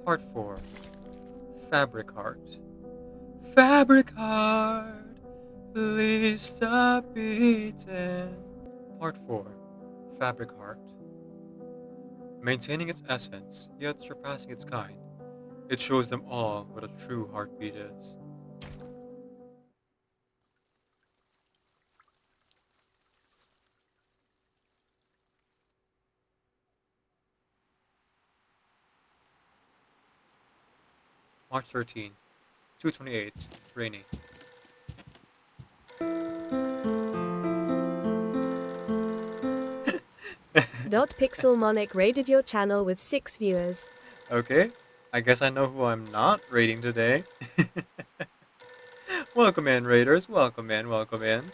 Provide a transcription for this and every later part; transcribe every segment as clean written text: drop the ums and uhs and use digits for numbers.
Part 4. Fabric Heart. Fabric Heart, please stop beating. Part 4. Fabric Heart. Maintaining its essence, yet surpassing its kind, it shows them all what a true heartbeat is. March 13th, 2:28, rainy. Pixelmonic rated your channel with 6 viewers. Okay, I guess I know who I'm not rating today. Welcome in, Raiders. Welcome in, welcome in.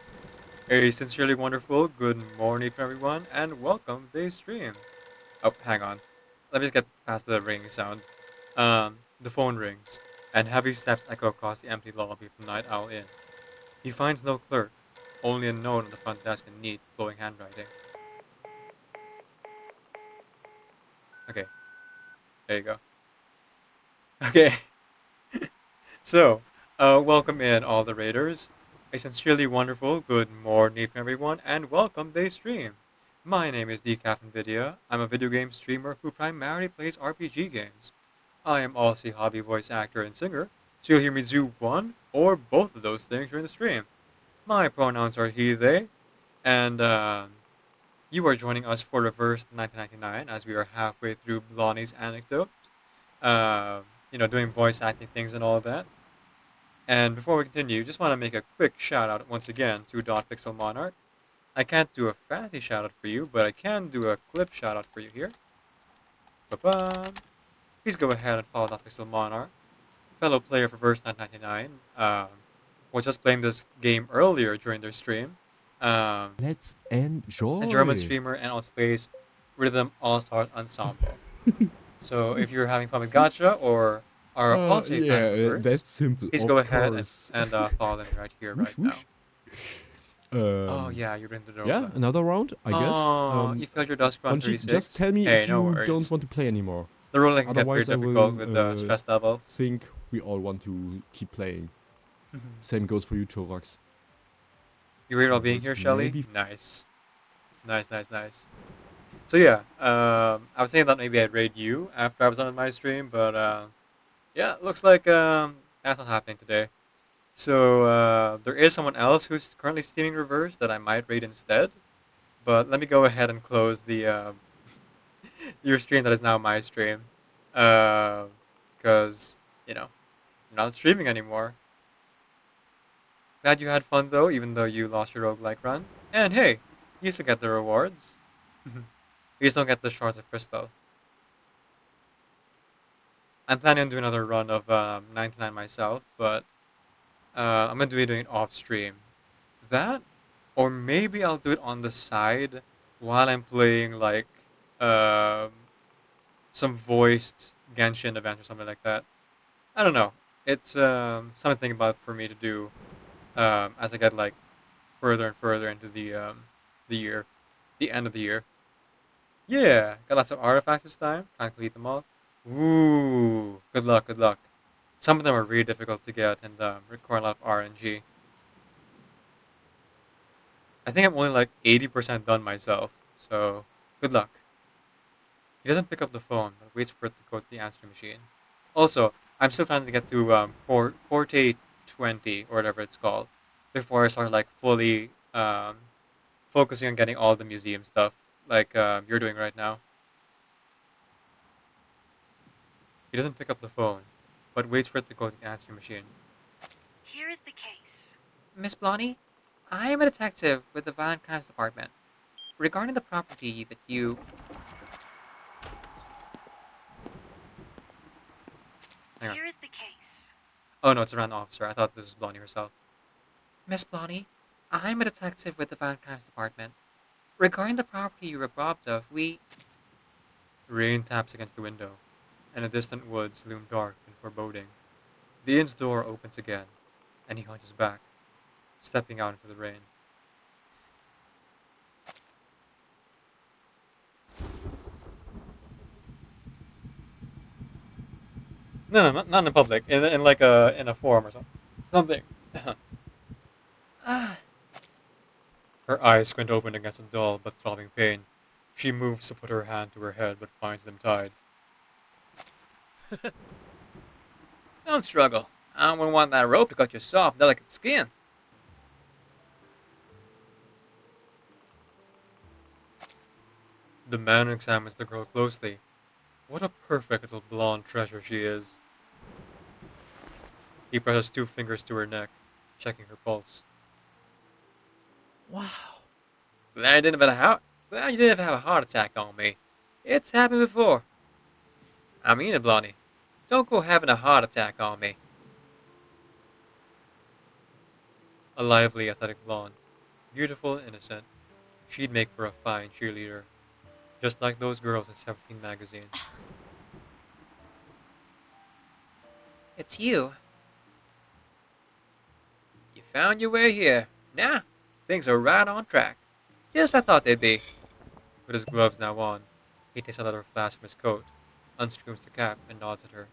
A sincerely wonderful good morning for everyone, and welcome to today's stream. Oh, hang on. Let me just get past the ringing sound. The phone rings, and heavy steps echo across the empty lobby of the Night Owl Inn. He finds no clerk, only a note on the front desk in neat, flowing handwriting. Okay, there you go. Okay, so, welcome in all the raiders. A sincerely wonderful good morning for everyone, and welcome to today's stream. My name is Decaf Nvidia. I'm a video game streamer who primarily plays RPG games. I am also a hobby voice actor and singer, so you'll hear me do one or both of those things during the stream. My pronouns are he, they, and you are joining us for Reverse 1999 as we are halfway through Blonney's Anecdote. Doing voice acting things and all of that. And before we continue, just want to make a quick shout out once again to Pixel Monarch. I can't do a fancy shout out for you, but I can do a clip shout out for you here. Ba-bum. Please go ahead and follow Pixel Monarch, fellow player for Verse 999. Was just playing this game earlier during their stream. Let's A German enjoy. streamer and also plays Rhythm All Stars Ensemble. So if you're having fun with Gacha or are also a fan of Yeah, Reverse, that's simple, please go of ahead course. and follow them right here, Whoosh, right now. whoosh. Oh yeah, you're into the Yeah, roleplay. another round, I guess. Oh, you failed your Dusk Run Bungie, just 36? tell me Hey, if no you don't worries. want to play anymore. The roleplay can get very Otherwise, I difficult with the will stress levels. think we all want to keep playing. Same goes for you, Chorax. You read all being here, Shelly? Nice. Nice, nice, nice. So yeah, I was thinking that maybe I'd raid you after I was on my stream, but yeah, looks like that's not happening today. So there is someone else who's currently streaming Reverse that I might raid instead. But let me go ahead and close the your stream that is now my stream, because I'm not streaming anymore. Glad you had fun though, even though you lost your roguelike run. And hey, you still get the rewards. You just don't get the shards of crystal. I'm planning on doing another run of 99 myself, but I'm gonna be doing it off stream. That, or maybe I'll do it on the side while I'm playing like um, some voiced Genshin event or something like that. I don't know. It's something to think about for me to do as I get like further and further into the year, the end of the year. Yeah, got lots of artifacts this time. Can't complete them all. Ooh, good luck, good luck. Some of them are really difficult to get and require a lot of RNG. I think I'm only like 80% done myself, so good luck. He doesn't pick up the phone, but waits for it to go to the answering machine. Also, I'm still trying to get to Forte 20 or whatever it's called before I start like fully focusing on getting all the museum stuff like you're doing right now. He doesn't pick up the phone, but waits for it to go to the answering machine. Here is the case. Miss Blonney, I am a detective with the Violent Crimes Department. Regarding the property that you... Hang on. Here is the case. Oh no, it's a random officer. I thought this was Blondie herself. Miss Blondie, I'm a detective with the Violent Crimes Department. Regarding the property you were robbed of, we... Rain taps against the window, and the distant woods loom dark and foreboding. The inn's door opens again, and he hunches back, stepping out into the rain. No, no, not in public. In like a forum or something. Something. Ah. Her eyes squint open against a dull but throbbing pain. She moves to put her hand to her head but finds them tied. Don't struggle. I wouldn't want that rope to cut your soft, delicate skin. The man examines the girl closely. What a perfect little blonde treasure she is. He presses two fingers to her neck, checking her pulse. Wow. Glad you didn't have a heart attack on me. It's happened before. I mean it, Blonney. Don't go having a heart attack on me. A lively, athletic blonde. Beautiful and innocent. She'd make for a fine cheerleader. Just like those girls in 17 magazine. It's you. You found your way here. Now, things are right on track. Just as I thought they'd be. With his gloves now on, he takes a leather flask from his coat, unscrews the cap, and nods at her.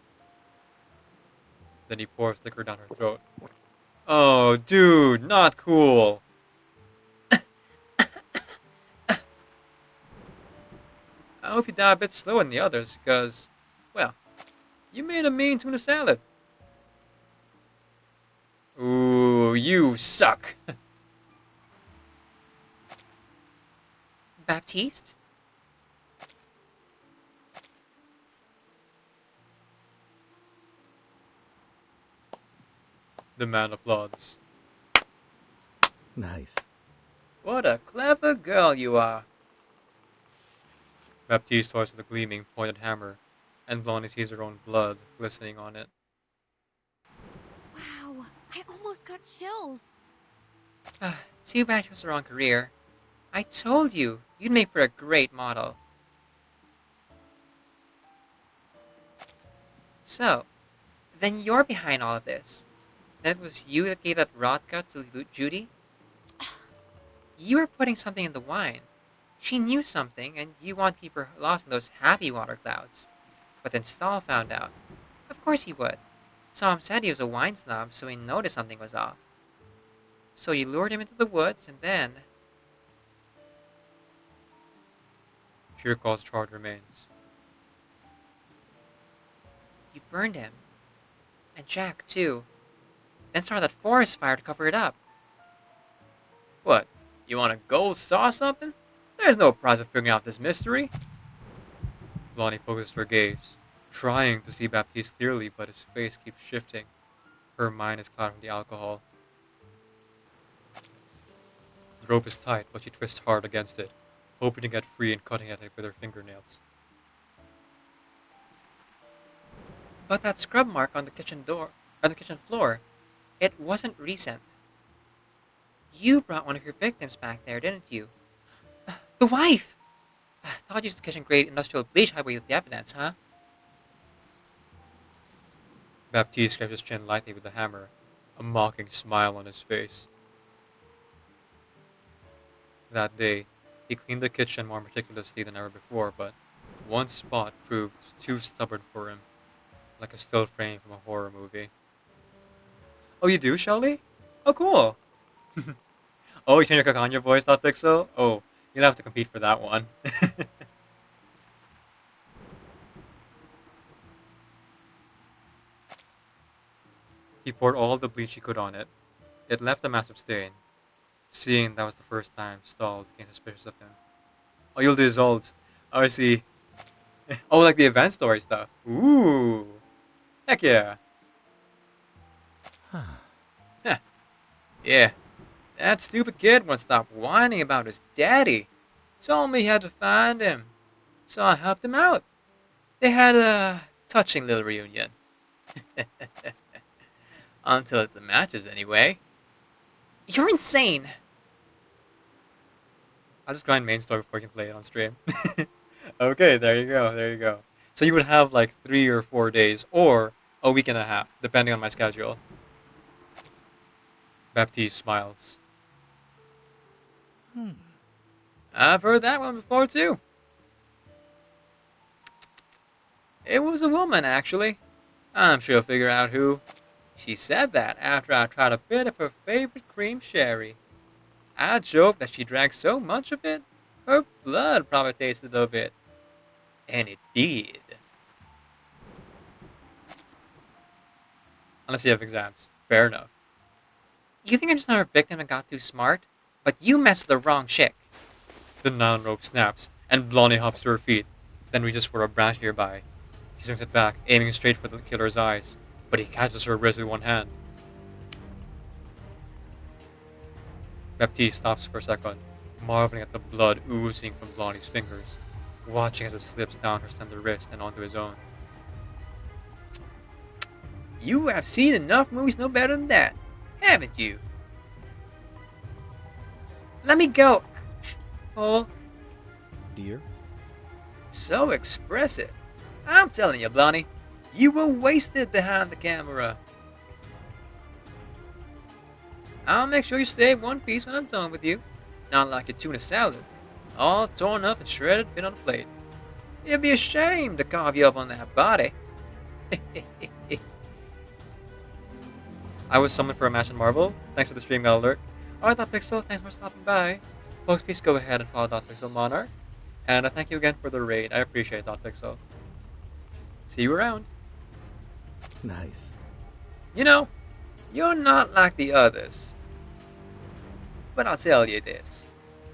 Then he pours liquor down her throat. Oh, dude, not cool. I hope you die a bit slower than the others, because, well, you made a mean tuna salad. Ooh, you suck. Baptiste? The man applauds. Nice. What a clever girl you are. Baptiste toys with a gleaming, pointed hammer, and Blondie sees her own blood glistening on it. Wow, I almost got chills. Too bad it was the wrong career. I told you, you'd make for a great model. So, then you're behind all of this. Then it was you that gave that rot gut to Judy? You were putting something in the wine. She knew something, and you want to keep her lost in those happy water clouds. But then Stahl found out. Of course he would. Tom said he was a wine snob, so he noticed something was off. So you lured him into the woods, and then... She recalls the charred remains. You burned him. And Jack, too. Then started that forest fire to cover it up. What? You want to go saw something? There's no prize of figuring out this mystery. Blondie focuses her gaze, trying to see Baptiste clearly, but his face keeps shifting. Her mind is clouded from the alcohol. The rope is tight, but she twists hard against it, hoping to get free and cutting at it with her fingernails. But that scrub mark on the kitchen floor, it wasn't recent. You brought one of your victims back there, didn't you? The wife! Thought you used kitchen-grade industrial bleach highway with the evidence, huh? Baptiste scrapes his chin lightly with the hammer, a mocking smile on his face. That day, he cleaned the kitchen more meticulously than ever before, but one spot proved too stubborn for him, like a still frame from a horror movie. Oh, you do, Shelly? Oh, cool! Oh, you turn your Kakanya voice, not Pixel? Oh, you'll have to compete for that one. He poured all the bleach he could on it. It left a massive stain. Seeing that was the first time, Stahl became suspicious of him. Oh, you'll do his old. Oh, I see. Oh, like the event story stuff. Ooh. Heck yeah. Yeah. That stupid kid won't stop whining about his daddy. Told me he had to find him. So I helped him out. They had a touching little reunion. Until the matches, anyway. You're insane! I'll just grind main story before you can play it on stream. Okay, there you go, there you go. So you would have like 3 or 4 days, or a week and a half, depending on my schedule. Baptiste smiles. I've heard that one before, too. It was a woman, actually. I'm sure you'll figure out who. She said that after I tried a bit of her favorite cream sherry. I joked that she drank so much of it, her blood probably tasted of it. And it did. Unless you have exams. Fair enough. You think I'm just another victim and got too smart? But you messed with the wrong chick. The nylon rope snaps, and Blondie hops to her feet, then reaches for a branch nearby. She swings it back, aiming straight for the killer's eyes, but he catches her wrist with one hand. Baptiste stops for a second, marveling at the blood oozing from Blondie's fingers, watching as it slips down her slender wrist and onto his own. You have seen enough movies no better than that, haven't you? Let me go! Oh, Dear? so expressive. I'm telling you, Blonney, you were wasted behind the camera. I'll make sure you stay in one piece when I'm done with you. Not like your tuna salad, all torn up and shredded fit on a plate. It'd be a shame to carve you up on that body. I was summoned for a match in Marvel. Thanks for the stream, God alert. Alright, Pixel, thanks for stopping by. Folks, please go ahead and follow Pixel Monarch. And thank you again for the raid. I appreciate Pixel. See you around. Nice. You know, you're not like the others. But I'll tell you this.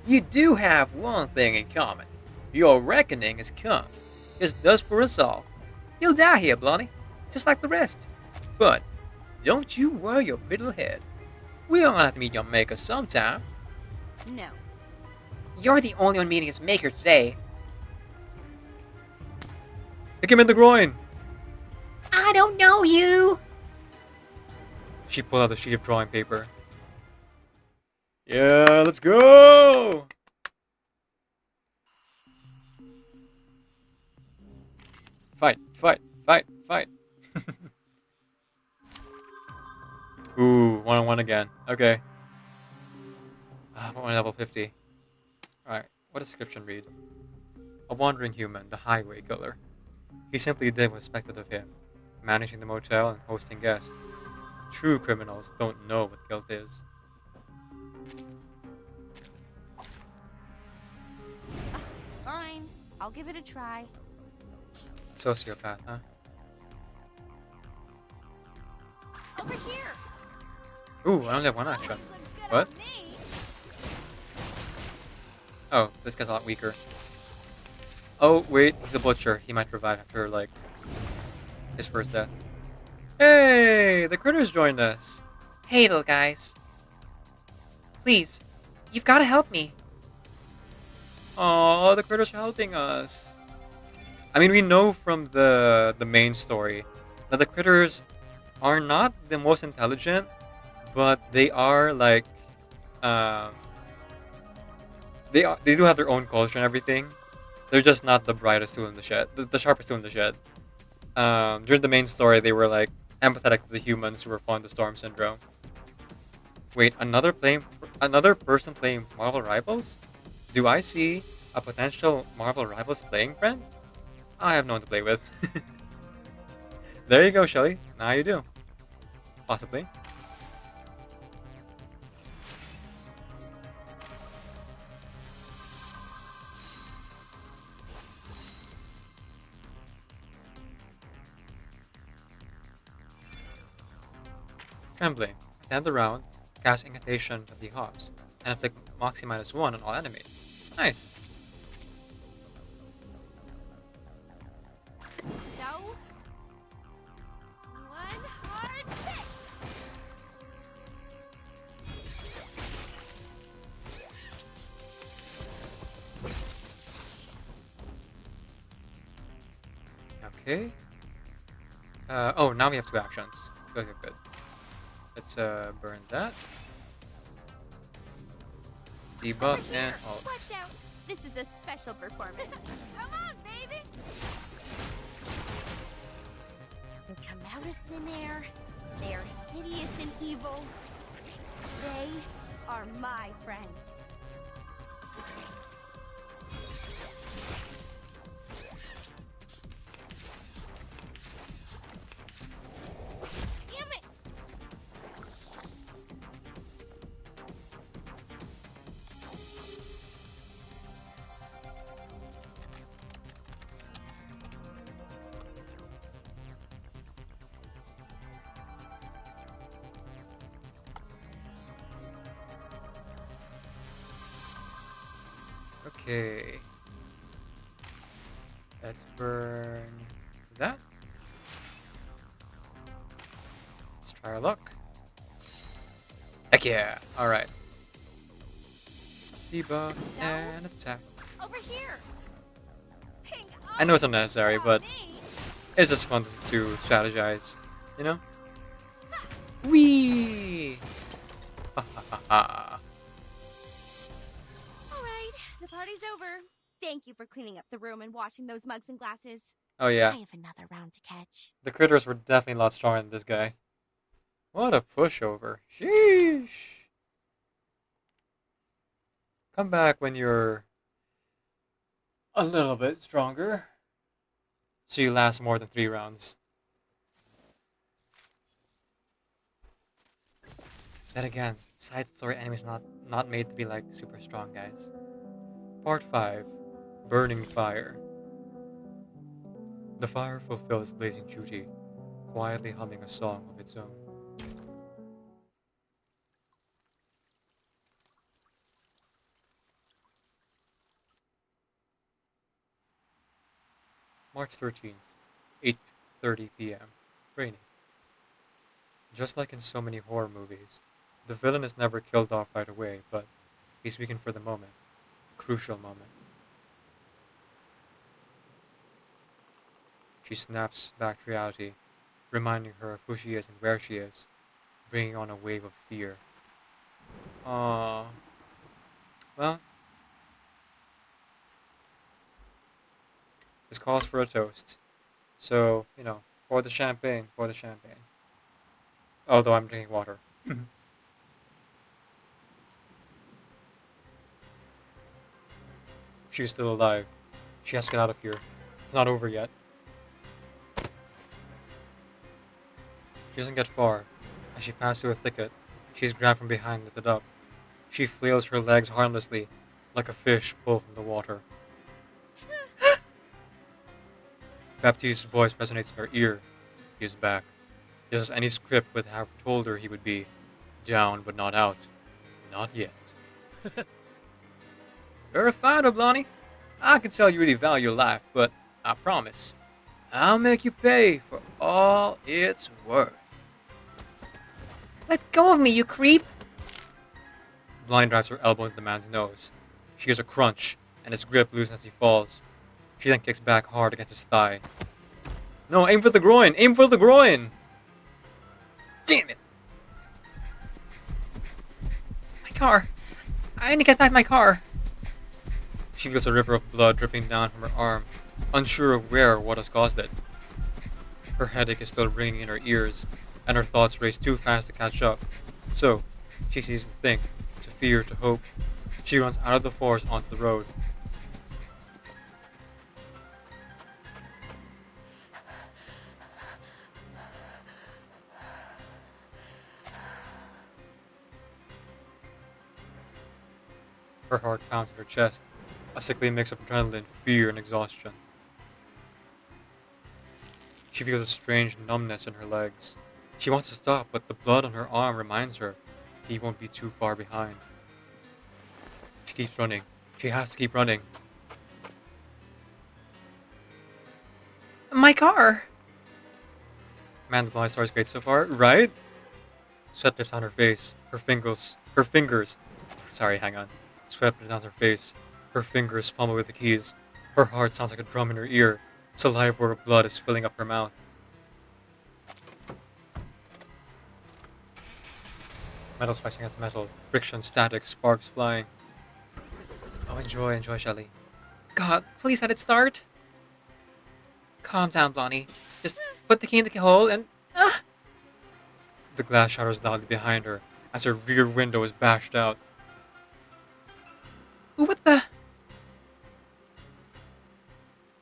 You do have one thing in common. Your reckoning has come. It's dust for us all. You'll die here, Blonney, just like the rest. But don't you worry your pretty little head. We all have to meet your maker sometime. No. You're the only one meeting his maker today. Kick him in the groin! I don't know you. She pulled out a sheet of drawing paper. Yeah, let's go! Fight, fight, fight, fight. Ooh, 1-on-1 again. Okay. I'm on level 50. Alright, what does description read? A wandering human, the highway killer. He simply did what was expected of him, managing the motel and hosting guests. True criminals don't know what guilt is. Fine. I'll give it a try. Sociopath, huh? Over here. Ooh, I only have one action. This looks good What? on me. Oh, this guy's a lot weaker. Oh, wait, he's a butcher. He might revive after, like, his first death. Hey, the critters joined us. Hey, little guys. Please, you've got to help me. Oh, the critters are helping us. I mean, we know from the main story that the critters are not the most intelligent, but they are like, they do have their own culture and everything. They're just not the brightest tool in the shed, the sharpest tool in the shed. During the main story, they were like empathetic to the humans who were falling to Storm Syndrome. Wait, another person playing Marvel Rivals? Do I see a potential Marvel Rivals playing friend? I have no one to play with. There you go, Shelly. Now you do. Possibly. Trembling. Stand around, cast Incantation of the Hops, and inflict Moxie -1 on all enemies. Nice. So, one hard hit. Okay. Oh, now we have 2 actions. Good, good, good. Let's burn that. Debuff and ult. Watch out. This is a special performance. Come on, baby. They come out of thin air. They are hideous and evil. They are my friends. Okay. Let's burn that. Let's try our luck. Heck yeah! Alright. Debuff and attack. Over here. Ping I know it's unnecessary, up, but me. it's just fun to strategize, you know? Whee! Ha ha ha ha. All right, the party's over. Thank you for cleaning up the room and washing those mugs and glasses. Oh yeah, I have another round to catch. the critters were definitely a lot stronger than this guy. What a pushover. Sheesh. Come back when you're a little bit stronger. So you last more than 3 rounds. Then again, side story enemies not made to be like super strong, guys. Part 5. Burning Fire. The fire fulfills blazing duty, quietly humming a song of its own. March 13th, 8:30 p.m. Raining. Just like in so many horror movies, the villain is never killed off right away, but he's weakened for the moment. Crucial moment. She snaps back to reality, reminding her of who she is and where she is, bringing on a wave of fear. Aww. Well, this calls for a toast. So, pour the champagne, pour the champagne. Although I'm drinking water. She's still alive. She has to get out of here. It's not over yet. She doesn't get far. As she passes through a thicket, she's grabbed from behind and lifted up. She flails her legs harmlessly, like a fish pulled from the water. Baptiste's voice resonates in her ear. He is back. Just as any script would have told her he would be. Down but not out. Not yet. You're a fighter, Blonney. I can tell you really value your life, but I promise, I'll make you pay for all it's worth. Let go of me, you creep! Blonney drives her elbow into the man's nose. She hears a crunch, and his grip loosens as he falls. She then kicks back hard against his thigh. No, aim for the groin! Aim for the groin! Damn it! My car! I need to get back my car! She feels a river of blood dripping down from her arm, unsure of where or what has caused it. Her headache is still ringing in her ears, and her thoughts race too fast to catch up. So, she ceases to think, to fear, to hope. She runs out of the forest onto the road. Her heart pounds in her chest, a sickly mix of adrenaline, fear, and exhaustion. She feels a strange numbness in her legs. She wants to stop, but the blood on her arm reminds her he won't be too far behind. She keeps running. She has to keep running. My car! Man, the blind star's great so far, right? Sweat drips down her face. Her fingers. Sorry, hang on. Sweat drips down her face. Her fingers fumble with the keys. Her heart sounds like a drum in her ear. Saliva or blood is filling up her mouth. Metal spicing against metal. Friction, static, sparks flying. Oh, enjoy, Shelly. God, please let it start. Calm down, Blonney. Just put the key in the hole and... Ah! The glass shatters loudly behind her as her rear window is bashed out. What the...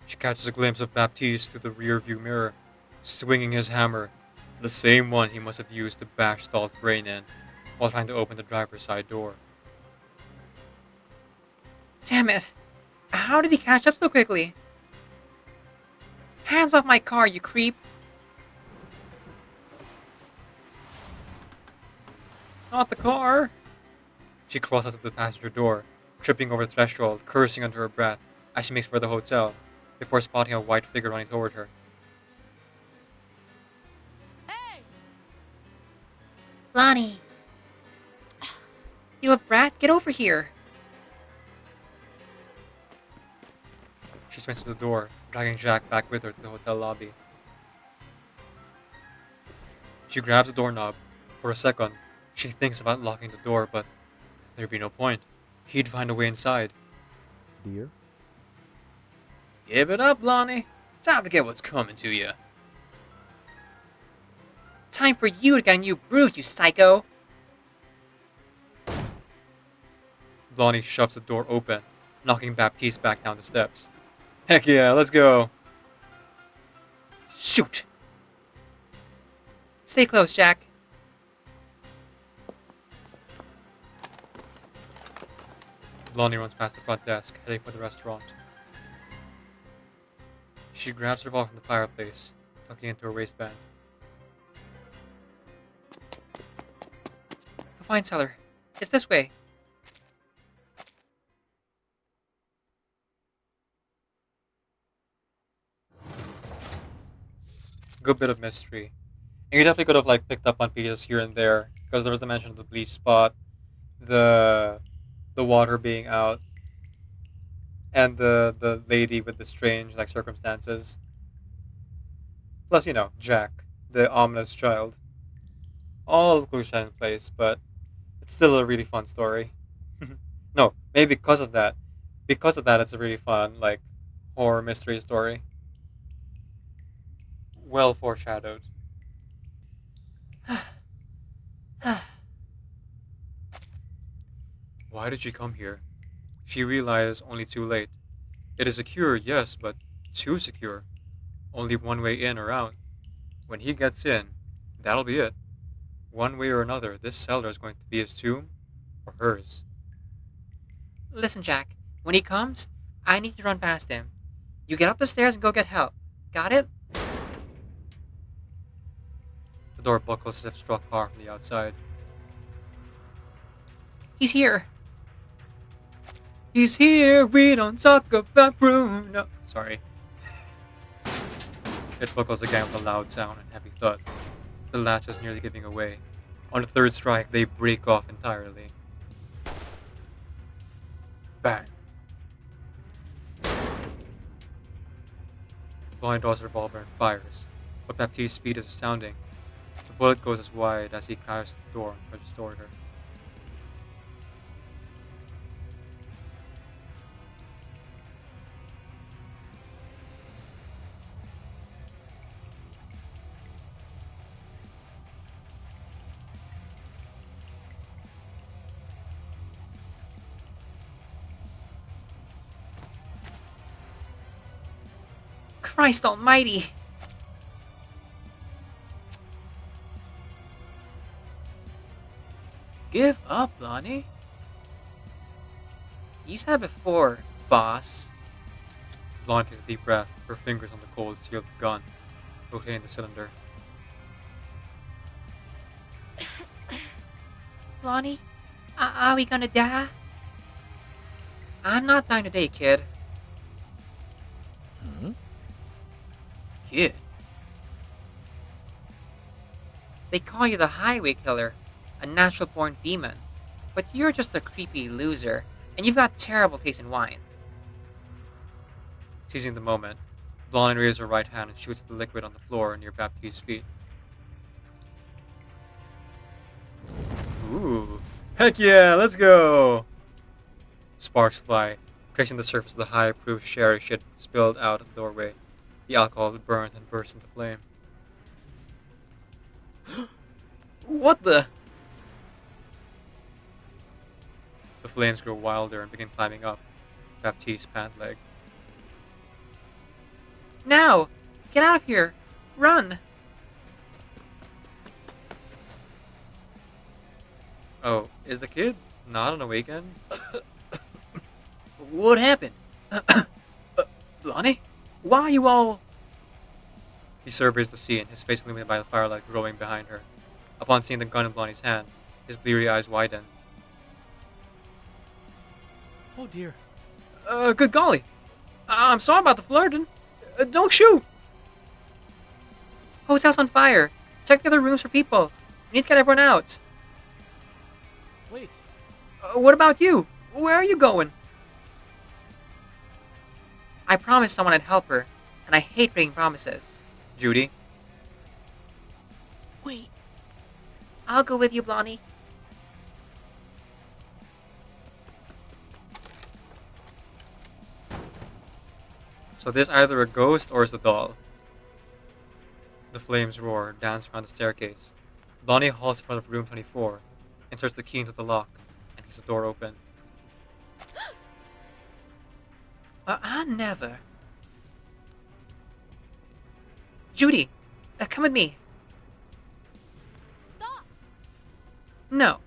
She catches a glimpse of Baptiste through the rear view mirror, swinging his hammer, the same one he must have used to bash Stahl's brain in, while trying to open the driver's side door. Damn it. How did he catch up so quickly? Hands off my car, you creep. Not the car! She crawls out of the passenger door, tripping over the threshold, cursing under her breath as she makes for the hotel, before spotting a white figure running toward her. Hey! Blonney! You little brat, get over here! She sprints to the door, dragging Jack back with her to the hotel lobby. She grabs the doorknob. For a second, she thinks about locking the door, but there'd be no point. He'd find a way inside. Dear? Give it up, Blonney. Time to get what's coming to you. Time for you to get a new brood, you psycho! Blonney shoves the door open, knocking Baptiste back down the steps. Heck yeah, let's go. Shoot! Stay close, Jack. Blondie runs past the front desk, heading for the restaurant. She grabs her revolver from the fireplace, tucking it into her waistband. The wine cellar. It's this way. Good bit of mystery. And you definitely could have like picked up on pieces here and there, because there was the mention of the bleach spot, the water being out, and the lady with the strange like circumstances. Plus, Jack, the ominous child. All the clues shine in place, but it's still a really fun story. No, maybe because of that. Because of that, it's a really fun, like, horror mystery story. Well foreshadowed. Why did she come here? She realized only too late. It is secure, yes, but too secure. Only one way in or out. When he gets in, that'll be it. One way or another, this cellar is going to be his tomb or hers. Listen, Jack. When he comes, I need to run past him. You get up the stairs and go get help. Got it? The door buckles as if struck hard from the outside. He's here. He's here. We don't talk about Bruno. Sorry. It buckles again with a loud sound and heavy thud. The latch is nearly giving away. On the third strike, they break off entirely. Bang. Blondie draws a revolver and fires, but Baptiste's speed is astounding. The bullet goes as wide as he crashes the door and rushes toward her. Christ almighty! Give up, Blondie. You said before, boss. Blondie takes a deep breath, her fingers on the cold steel of the gun, rotating the cylinder. Blonney, are we gonna die? I'm not dying today, kid. Huh? Kid? They call you the highway killer, a natural-born demon. But you're just a creepy loser, and you've got terrible taste in wine. Seizing the moment, Blondie raises her right hand and shoots the liquid on the floor near Baptiste's feet. Ooh. Heck yeah, let's go! Sparks fly, tracing the surface of the high-proof sherry she had spilled out of the doorway. The alcohol burns and bursts into flame. What the? The flames grow wilder and begin climbing up Baptiste's pant leg. Now! Get out of here! Run! Oh, is the kid not on a weekend? What happened? Blondie? Why are you all... He surveys the scene, his face illuminated by the firelight growing behind her. Upon seeing the gun in Blondie's hand, his bleary eyes widen. Oh dear. Good golly. I'm sorry about the flirting. Don't shoot! Hotel's on fire. Check the other rooms for people. We need to get everyone out. Wait. What about you? Where are you going? I promised someone I'd help her, and I hate breaking promises. Judy. Wait. I'll go with you, Blonney. So this either a ghost or it's a doll. The flames roar, dance around the staircase. Blonney halts in front of room 24, inserts the key into the lock, and keeps the door open. I never. Judy, come with me. Stop! No,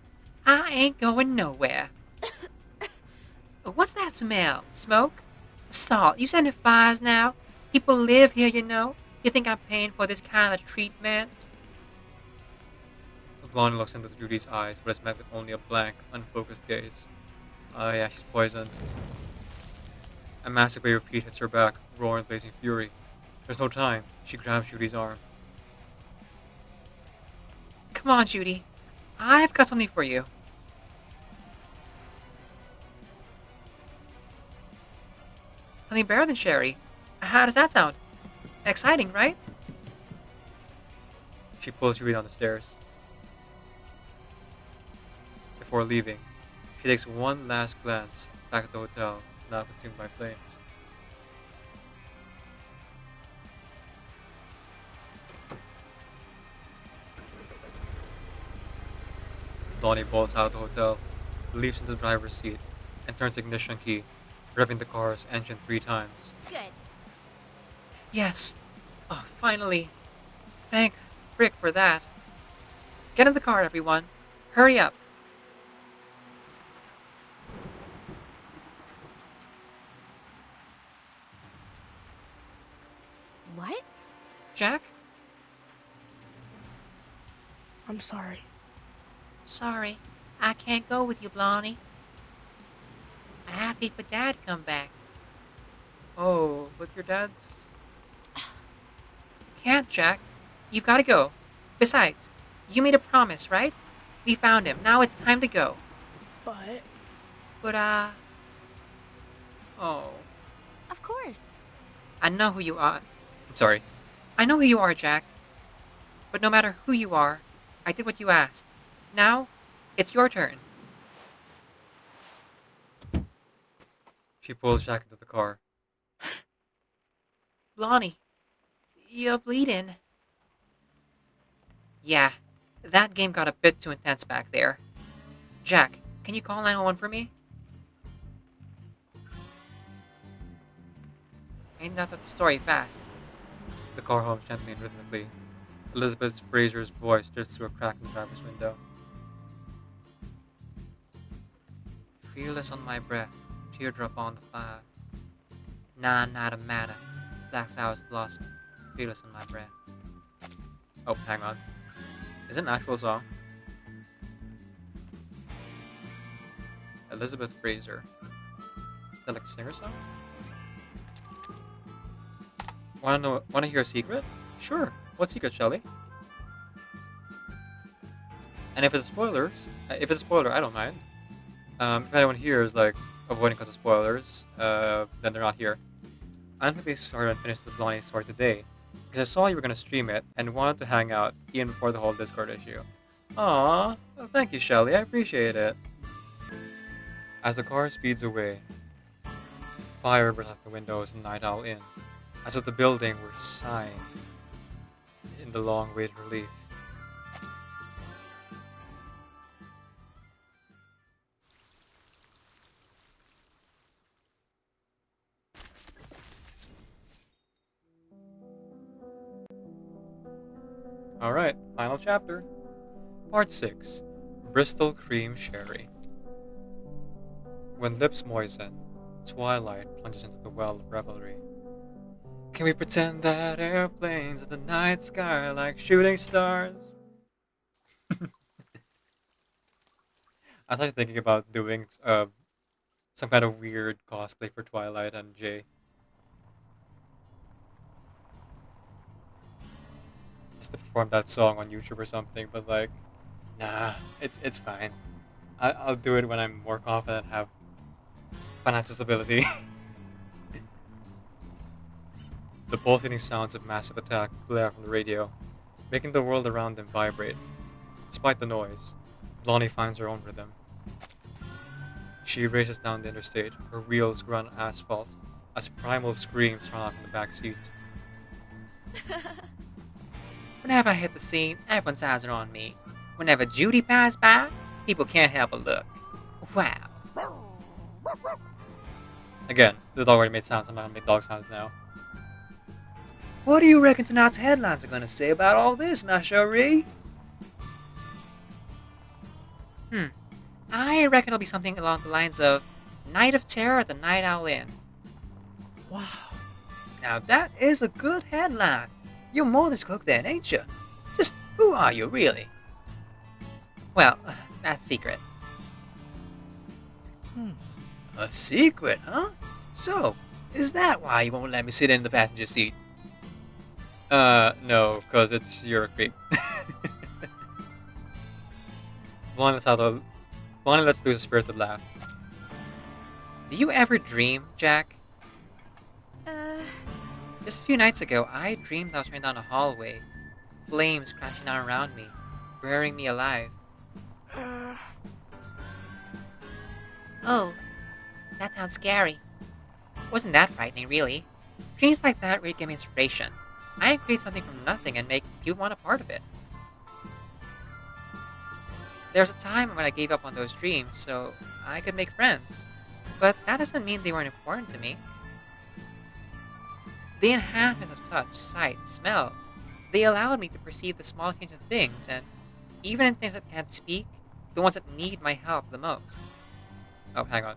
I ain't going nowhere. What's that smell? Smoke? Salt. You sending fires now? People live here, you know. You think I'm paying for this kind of treatment? Blondie looks into Judy's eyes, but is met with only a blank, unfocused gaze. Oh yeah, she's poisoned. A massive wave of heat hits her back, roaring with blazing fury. There's no time. She grabs Judy's arm. Come on, Judy. I've got something for you. Something better than sherry. How does that sound? Exciting, right? She pulls Judy down the stairs. Before leaving, she takes one last glance back at the hotel, now consumed by flames. Blondie bolts out of the hotel, leaps into the driver's seat, and turns the ignition key, revving the car's engine 3 times. Good. Yes! Oh, finally! Thank frick for that. Get in the car, everyone. Hurry up. What? Jack? I'm sorry. Sorry, I can't go with you, Blonney. I have to wait for Dad to come back. Oh, with your dad's? Can't, Jack. You've got to go. Besides, you made a promise, right? We found him. Now it's time to go. But... But, Oh. Of course. I know who you are. I'm sorry. I know who you are, Jack. But no matter who you are, I did what you asked. Now, it's your turn. She pulls Jack into the car. Blonney, you're bleeding. Yeah, that game got a bit too intense back there. Jack, can you call 911 for me? Ain't that the story fast? The car hums gently and rhythmically. Elizabeth Fraser's voice drifts through a crack in the driver's window. Fearless on my breath, teardrop on the fire. Nah, not a matter. Black flowers blossom, fearless on my breath. Oh, hang on. Is it an actual song? Elizabeth Fraser. Is that like a singer song? Wanna hear a secret? Sure. What secret, Shelley? And if it's spoilers, if it's a spoiler, I don't mind. If anyone here is like avoiding because of spoilers, then they're not here. I'm gonna be started and finish the Blondie story today because I saw you were gonna stream it and wanted to hang out even before the whole Discord issue. Aww, well, thank you, Shelley. I appreciate it. As the car speeds away, fire bursts out the windows in Night Owl Inn, as if the building were sighing in the long-awaited relief. Alright, final chapter. Part 6. Bristol Cream Sherry. When lips moisten, twilight plunges into the well of revelry. Can we pretend that airplanes in the night sky are like shooting stars? I was actually thinking about doing some kind of weird cosplay for Twilight and Jay. Just to perform that song on YouTube or something, but like, nah, it's fine. I'll do it when I'm more confident and have financial stability. The pulsating sounds of massive attack blare from the radio, making the world around them vibrate. Despite the noise, Blondie finds her own rhythm. She races down the interstate, her wheels grunt on asphalt as primal screams run out from the back seat. Whenever I hit the scene, everyone's eyes are on me. Whenever Judy passes by, people can't help but look. Wow. Again, the dog already made sounds, I'm not gonna make dog sounds now. What do you reckon tonight's headlines are gonna say about all this, ma chérie? I reckon it'll be something along the lines of Night of Terror at the Night Owl Inn. Wow. Now that is a good headline. You're more than cook then, ain't you? Just who are you, really? Well, that's secret. A secret, huh? So, is that why you won't let me sit in the passenger seat? No, because you're a creep. Blondie lets loose a spirited laugh. Do you ever dream, Jack? Just a few nights ago, I dreamed I was running down a hallway, flames crashing down around me, burying me alive. Oh, that sounds scary. Wasn't that frightening, really? Dreams like that really give me inspiration. I can create something from nothing and make people want a part of it. There was a time when I gave up on those dreams so I could make friends, but that doesn't mean they weren't important to me. The enhancements of touch, sight, smell, they allowed me to perceive the smallest changes in things, and even in things that can't speak, the ones that need my help the most. Oh, hang on.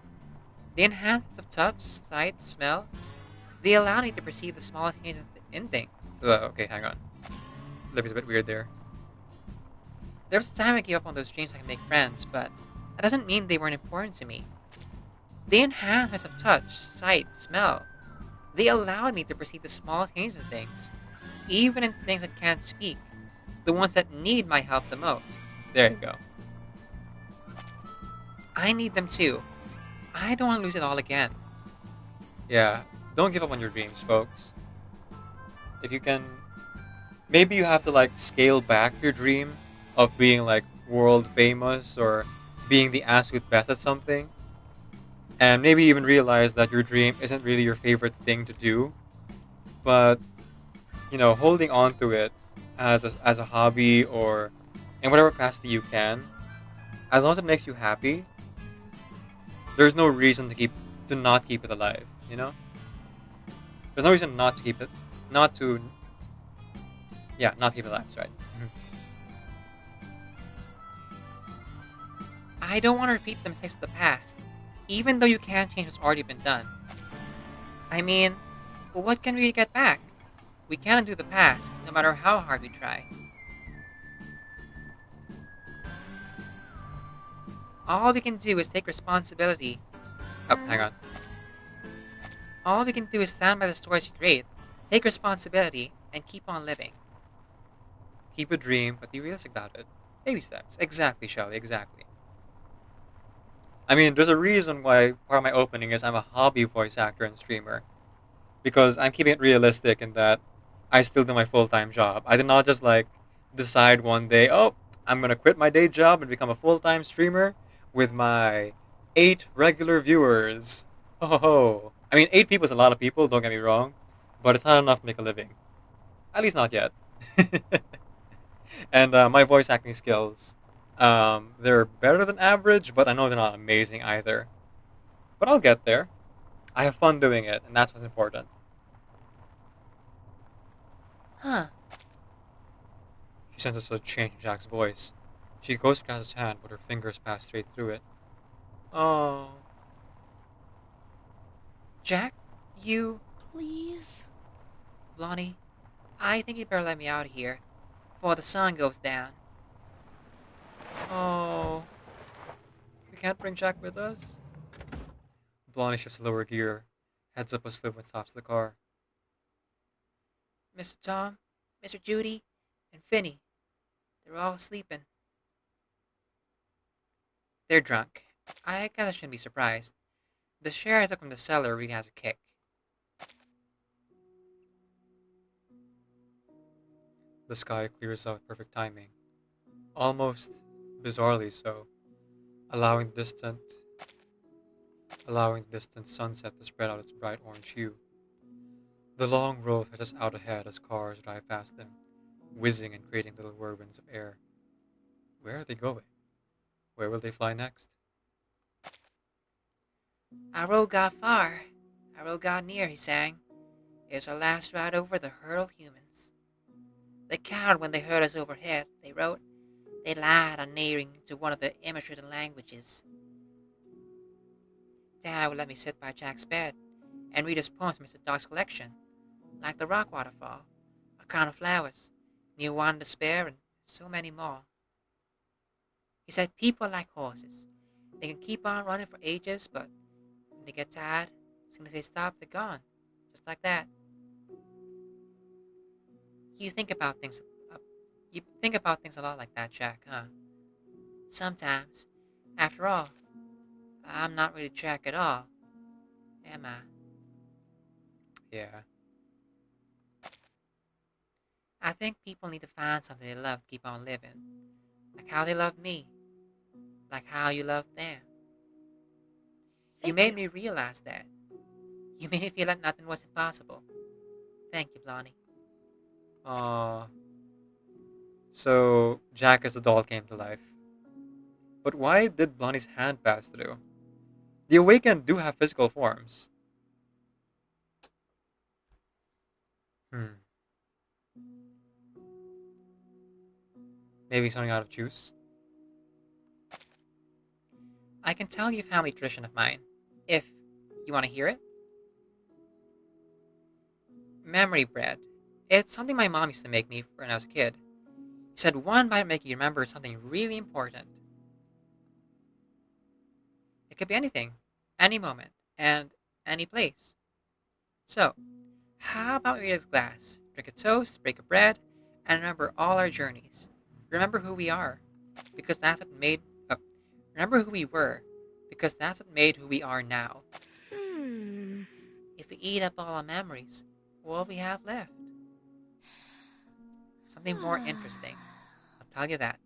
The enhancements of touch, sight, smell, they allow me to perceive the smallest changes in things. Okay, hang on. Libby's a bit weird there. There was a time I gave up on those dreams I could make friends, but that doesn't mean they weren't important to me. The enhancements of touch, sight, smell, they allowed me to perceive the smallest changes in things, even in things that can't speak, the ones that need my help the most. There you go. I need them too. I don't want to lose it all again. Yeah, don't give up on your dreams, folks. If you can, maybe you have to like scale back your dream of being like world famous or being the absolute best at something, and maybe even realize that your dream isn't really your favorite thing to do, but holding on to it as a hobby or in whatever capacity you can, as long as it makes you happy, there's no reason to not keep it alive. There's no reason not to keep it, not to keep it alive. That's right. I don't want to repeat the mistakes of the past, even though you can't change what's already been done. I mean, what can we get back? We can't undo the past, no matter how hard we try. All we can do is take responsibility. Oh, hang on. All we can do is stand by the stories we create, take responsibility, and keep on living. Keep a dream, but be realistic about it. Baby steps. Exactly, Shelly. Exactly. I mean, there's a reason why part of my opening is I'm a hobby voice actor and streamer. Because I'm keeping it realistic in that I still do my full-time job. I did not just decide one day, oh, I'm going to quit my day job and become a full-time streamer with my 8 regular viewers. Ho ho ho. I mean, 8 people is a lot of people, don't get me wrong. But it's not enough to make a living. At least not yet. And my voice acting skills, they're better than average, but I know they're not amazing either. But I'll get there. I have fun doing it, and that's what's important. Huh. She senses a change in Jack's voice. She goes to grasp his hand, but her fingers pass straight through it. Oh. Jack, you... Please? Blonney, I think you'd better let me out of here, before the sun goes down. Oh. We can't bring Jack with us? Blondie shifts lower gear, heads up a slope and stops the car. Mr. Tom, Mr. Judy, and Finny. They're all sleeping. They're drunk. I guess I shouldn't be surprised. The share I took from the cellar really has a kick. The sky clears out perfect timing, almost bizarrely so, allowing the distant allowing the distant sunset to spread out its bright orange hue. The long road stretches out ahead as cars drive past them, whizzing and creating little whirlwinds of air. Where are they going? Where will they fly next? Our road got far. Our road got near, he sang. It was our last ride over the hurdled humans. They cowered when they heard us overhead, they wrote. They lied on nearing to one of the image-written languages. Dad would let me sit by Jack's bed and read his poems from Mr. Dog's collection, like The Rock Waterfall, A Crown of Flowers, New One Despair, and so many more. He said people are like horses. They can keep on running for ages, but when they get tired, as soon as they stop, they're gone. Just like that. You think about things you think about things a lot like that, Jack, huh? Sometimes. After all, I'm not really Jack at all, am I? Yeah. I think people need to find something they love to keep on living. Like how they love me. Like how you love them. You made me realize that. You made me feel like nothing was impossible. Thank you, Blonney. Uh, so Jack as a doll came to life. But why did Blondie's hand pass through? The Awakened do have physical forms. Hmm. Maybe something out of juice? I can tell you a family tradition of mine. If you want to hear it. Memory bread. It's something my mom used to make me when I was a kid. She said one bite would make you remember something really important. It could be anything, any moment, and any place. So, how about we raise a glass, drink a toast, break a bread, and remember all our journeys. Remember who we are, because that's what made. Remember who we were, because that's what made who we are now. If we eat up all our memories, what will we have left? Something more interesting. I'll tell you that.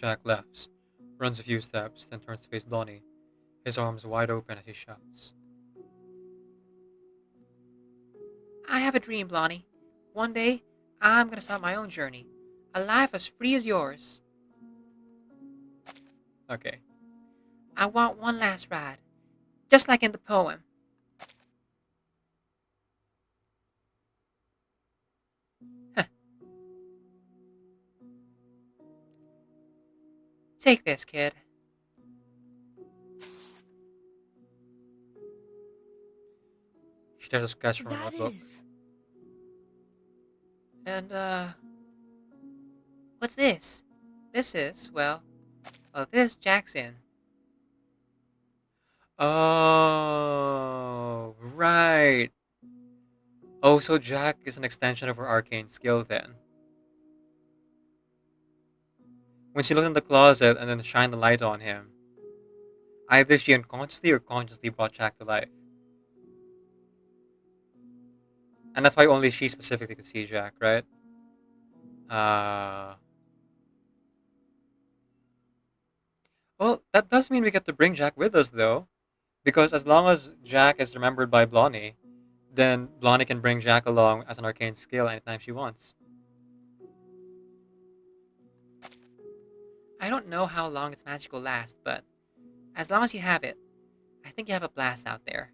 Jack laughs, runs a few steps, then turns to face Blondie, his arms wide open as he shouts. I have a dream, Blonney. One day, I'm gonna start my own journey. A life as free as yours. Okay. I want one last ride, just like in the poem. Take this, kid. She tears a sketch from her That notebook. is. And, what's this? This Jackson. Oh, right. Oh, so Jack is an extension of her arcane skill then. When she looked in the closet and then shined the light on him, either she unconsciously or consciously brought Jack to life. And that's why only she specifically could see Jack, right? Uh. Well, that does mean we get to bring Jack with us, though. Because as long as Jack is remembered by Blonney, then Blondie can bring Jack along as an arcane skill anytime she wants. I don't know how long its magic will last, but as long as you have it, I think you have a blast out there.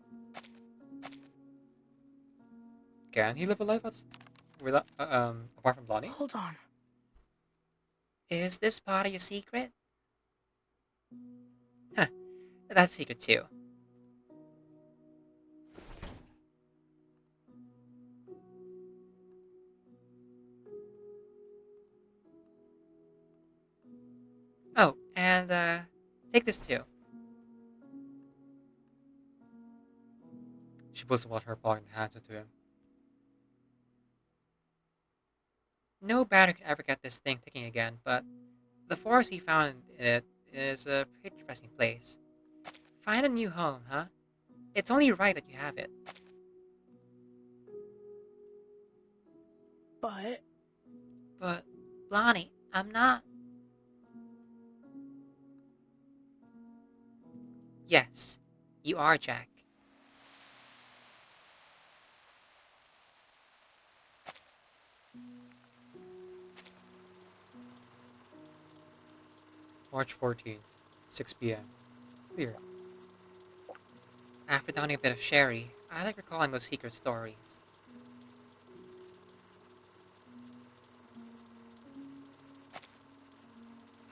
Can he live a life that's without, apart from Blondie? Hold on. Is this part of your secret? Huh, that's secret too. this too. She puts the water bottle and hands it to him. No batter could ever get this thing ticking again, but the forest we found it is a pretty depressing place. Find a new home, huh? It's only right that you have it. But But, Blonney, I'm not. Yes, you are, Jack. March 14th, 6 p.m. Clear. After downing a bit of sherry, I like recalling those secret stories.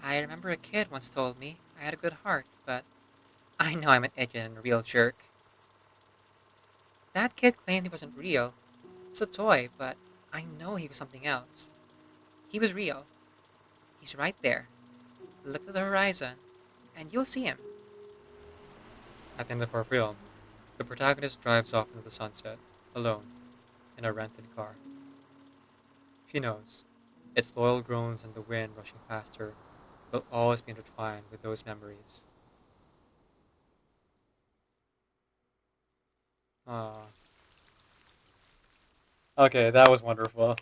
I remember a kid once told me I had a good heart, but I know I'm an idiot and a real jerk. That kid claimed he wasn't real. It was a toy, but I know he was something else. He was real. He's right there. Look to the horizon, and you'll see him. At the end of our film, the protagonist drives off into the sunset, alone, in a rented car. She knows its loyal groans and the wind rushing past her will always be intertwined with those memories. Ah. Okay, that was wonderful.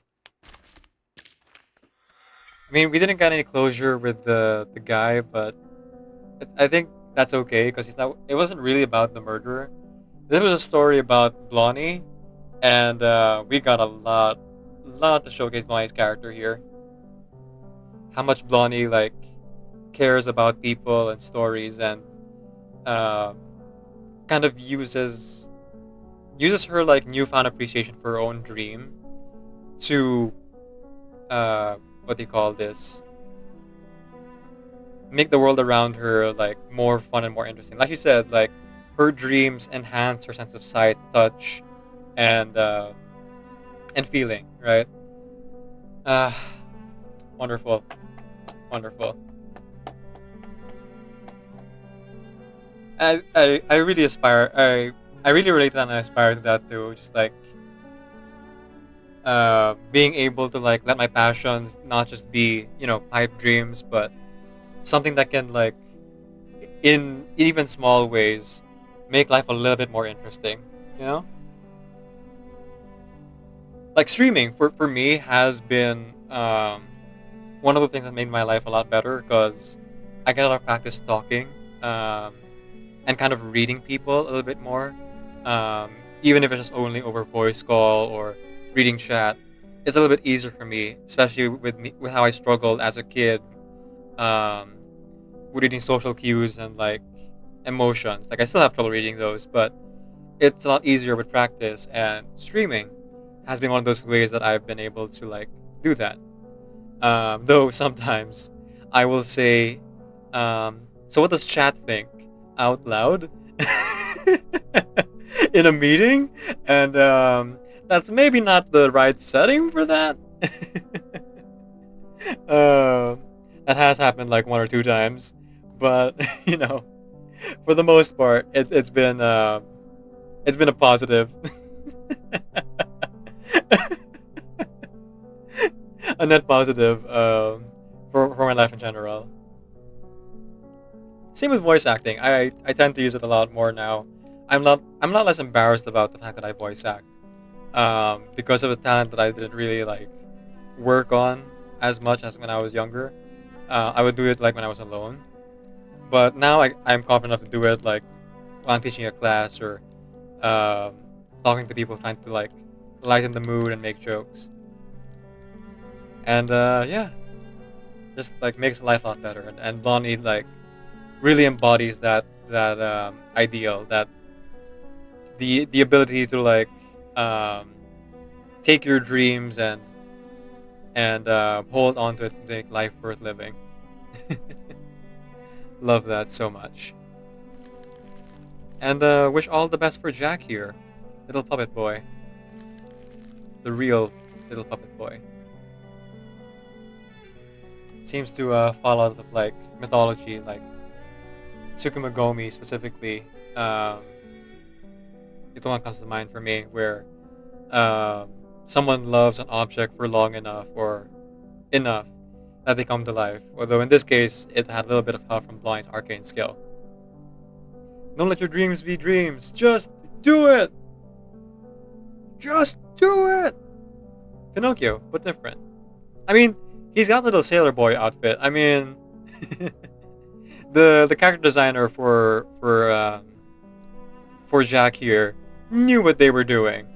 I mean, we didn't get any closure with the guy, but I think that's okay because it wasn't really about the murderer. This was a story about Blonney, and we got a lot to showcase Blonney's character here. How much Blonney like cares about people and stories, and uh, kind of uses her like newfound appreciation for her own dream to what do you call this? Make the world around her like more fun and more interesting. Like you said, like her dreams enhance her sense of sight, touch, and feeling. Right? Ah, wonderful, wonderful. I really aspire. I really relate to that and I aspire to that too. Just like being able to like let my passions not just be pipe dreams, but something that can like in even small ways make life a little bit more interesting. You know, like streaming for me has been one of the things that made my life a lot better because I get a lot of practice talking um, and kind of reading people a little bit more, um, even if it's just only over voice call or reading chat. It's a little bit easier for me, especially with how I struggled as a kid um, with reading social cues and like emotions. Like I still have trouble reading those, but it's a lot easier with practice. And streaming has been one of those ways that I've been able to like do that. Though sometimes I will say, "So what does chat think?" out loud in a meeting, and that's maybe not the right setting for that. Um, that has happened like one or two times, but you know, for the most part, it's been a positive, a net positive for my life in general. Same with voice acting. I tend to use it a lot more now. I'm not less embarrassed about the fact that I voice act, because of the talent that I didn't really like work on as much as when I was younger. I would do it like when I was alone, but now I'm confident enough to do it like while I'm teaching a class or um, talking to people, trying to like lighten the mood and make jokes. And yeah, just like makes life a lot better. And Bonnie like really embodies that ideal, that the ability to like um, take your dreams and hold on to it to make life worth living. Love that so much. And wish all the best for Jack here, little puppet boy, the real little puppet boy. Seems to follow out of like mythology, like Tsukumagomi specifically, it's the one that comes to mind for me, where um, someone loves an object for long enough or enough that they come to life. Although in this case, it had a little bit of help from Blonney's arcane skill. Don't let your dreams be dreams. Just do it. Just do it. Pinocchio, but different. I mean, he's got a little sailor boy outfit. I mean, the character designer for Jack here knew what they were doing.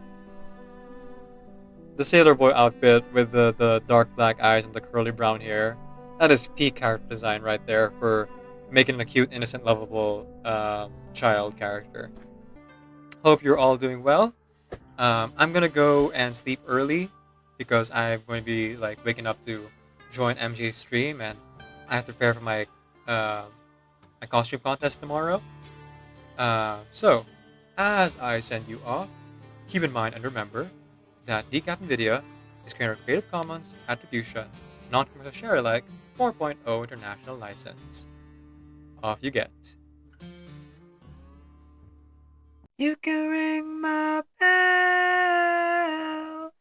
The sailor boy outfit with the dark black eyes and the curly brown hair. That is peak character design right there for making a cute, innocent, lovable child character. Hope you're all doing well. I'm gonna go and sleep early because I'm going to be like waking up to join MJ's stream, and I have to prepare for my costume contest tomorrow. So, as I send you off, keep in mind and remember that Decaf Nvidia is creating a Creative Commons Attribution, Non-Commercial Share Alike 4.0 International License. Off you get. You can ring my bell,